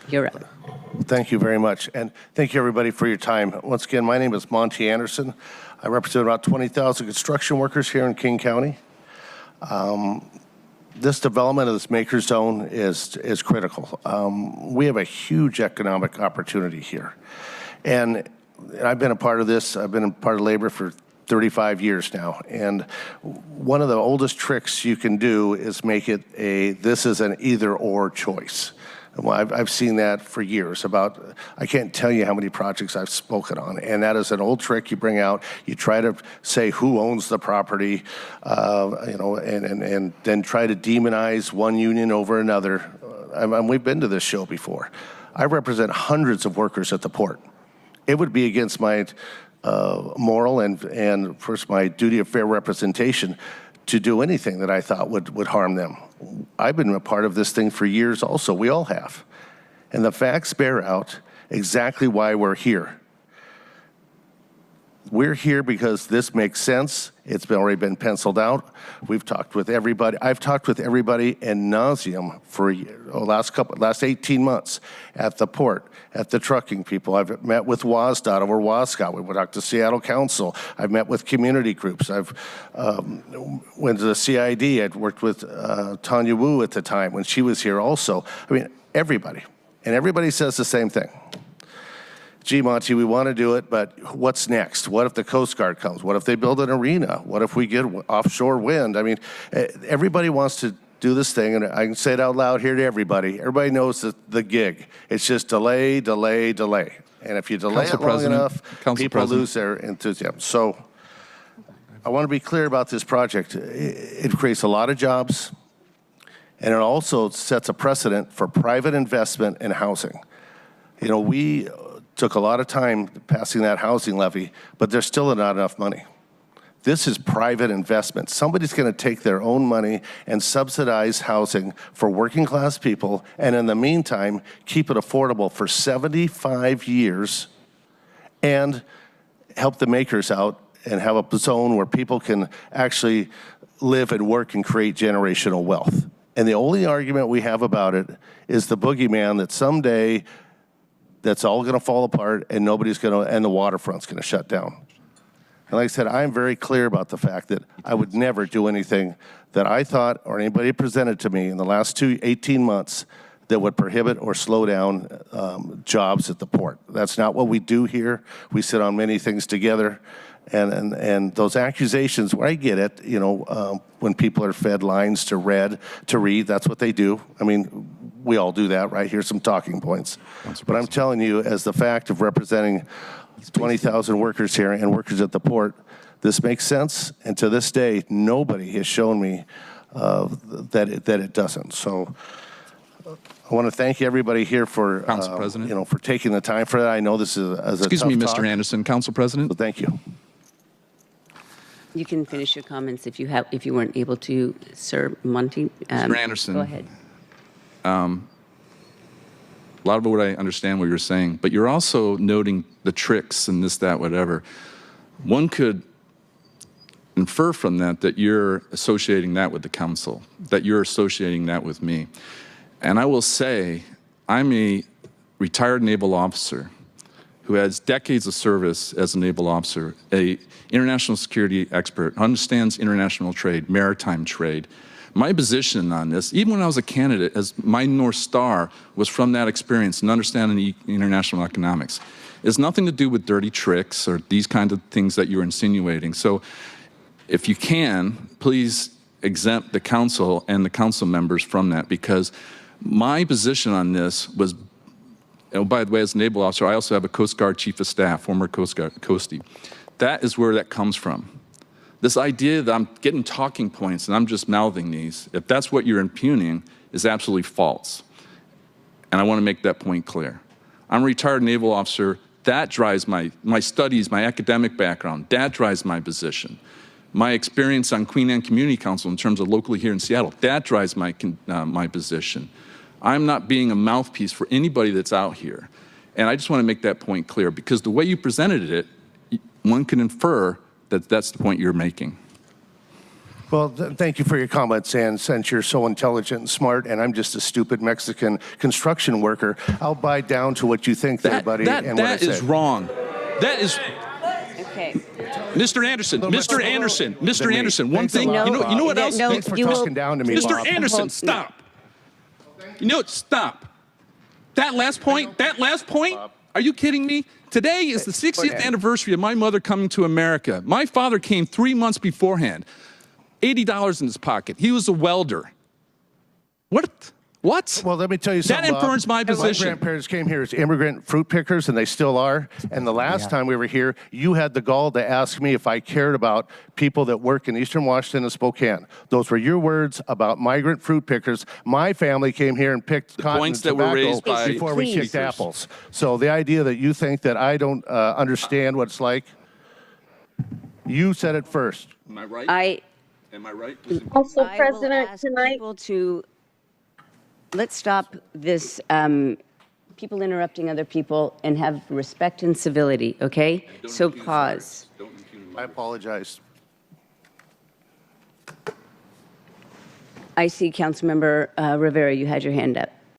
You're up. Thank you very much. And thank you, everybody, for your time. Once again, my name is Monty Anderson. I represent about 20,000 construction workers here in King County. This development of this maker zone is critical. We have a huge economic opportunity here. And I've been a part of this. I've been a part of labor for 35 years now. And one of the oldest tricks you can do is make it this is an either or choice. Well, I've seen that for years. I can't tell you how many projects I've spoken on, and that is an old trick you bring out. You try to say who owns the property, and then try to demonize one union over another. We've been to this show before. I represent hundreds of workers at the port. It would be against my moral and first my duty of fair representation to do anything that I thought would harm them. I've been a part of this thing for years also. We all have. And the facts bear out exactly why we're here. We're here because this makes sense. It's already been penciled out. We've talked with everybody. I've talked with everybody in nauseam for last 18 months at the port, at the trucking people. I've met with WSDOT over WSCOT. We talked to Seattle Council. I've met with community groups. I've went to the CID. I'd worked with Tanya Wu at the time when she was here also. I mean, everybody. And everybody says the same thing. Gee, Monty, we want to do it, but what's next? What if the Coast Guard comes? What if they build an arena? What if we get offshore wind? I mean, everybody wants to do this thing, and I can say it out loud here to everybody. Everybody knows the gig. It's just delay, delay, delay. And if you delay it long enough, people lose their enthusiasm. So I want to be clear about this project. It creates a lot of jobs, and it also sets a precedent for private investment in housing. You know, we took a lot of time passing that housing levy, but there's still not enough money. This is private investment. Somebody's going to take their own money and subsidize housing for working class people, and in the meantime, keep it affordable for 75 years and help the makers out and have a zone where people can actually live and work and create generational wealth. And the only argument we have about it is the boogeyman that someday that's all going to fall apart and and the waterfront's going to shut down. And like I said, I'm very clear about the fact that I would never do anything that I thought or anybody presented to me in the last 18 months that would prohibit or slow down jobs at the port. That's not what we do here. We sit on many things together. And those accusations, where I get it, when people are fed lines to read, that's what they do. I mean, we all do that, right? Here's some talking points. But I'm telling you, as the fact of representing 20,000 workers here and workers at the port, this makes sense. And to this day, nobody has shown me that it doesn't. So I want to thank everybody here for, Council President. For taking the time for that. I know this is a Excuse me, tough Mr. Anderson, Council President. So thank you. You can finish your comments if you weren't able to, Sir Monty. Mr. Anderson. Go ahead. A lot of what I understand what you're saying, but you're also noting the tricks and this, that, whatever. One could infer from that you're associating that with the council, that you're associating that with me. And I will say, I'm a retired naval officer who has decades of service as a naval officer, a international security expert, understands international trade, maritime trade. My position on this, even when I was a candidate, as my North Star was from that experience and understanding international economics. It has nothing to do with dirty tricks or these kinds of things that you're insinuating. So if you can, please exempt the council and the council members from that, because my position on this was, by the way, as a naval officer, I also have a Coast Guard Chief of Staff, former Coast Guard, Coastie. That is where that comes from. This idea that I'm getting talking points and I'm just mouthing these, if that's what you're impugning, is absolutely false. And I want to make that point clear. I'm a retired naval officer. That drives my studies, my academic background. That drives my position. My experience on Queen Anne Community Council in terms of locally here in Seattle, that drives my position. I'm not being a mouthpiece for anybody that's out here. And I just want to make that point clear, because the way you presented it, one can infer that that's the point you're making. Well, thank you for your comments, and since you're so intelligent and smart, and I'm just a stupid Mexican construction worker, I'll buy down to what you think there, buddy, and what I That is said. wrong. That is, Okay. Mr. Anderson, Mr. Anderson, Mr. me. Anderson, one Thanks a thing, lot, you know what Bob. else? No, Thanks for you will- talking down to me, Mr. Bob. Anderson, Hold- stop. You know what? Stop. That last point, are you kidding me? Today is the 60th anniversary of my mother coming to America. My father came 3 months beforehand, $80 in his pocket. He was a welder. What? Well, let me tell you something, That infirms my Bob. position. My grandparents came here as immigrant fruit pickers, and they still are. And the last time we were here, you had the gall to ask me if I cared about people that work in Eastern Washington and Spokane. Those were your words about migrant fruit pickers. My family came here and picked cotton points and that were tobacco raised by before we kicked speakers. apples. So the idea that you think that I don't understand what it's like, you said it first. Am I right? Am I right? Also, I will President, ask tonight, people to, let's stop this, people interrupting other people and have respect and civility, okay? So pause. I apologize. I see Councilmember Rivera, you had your hand up.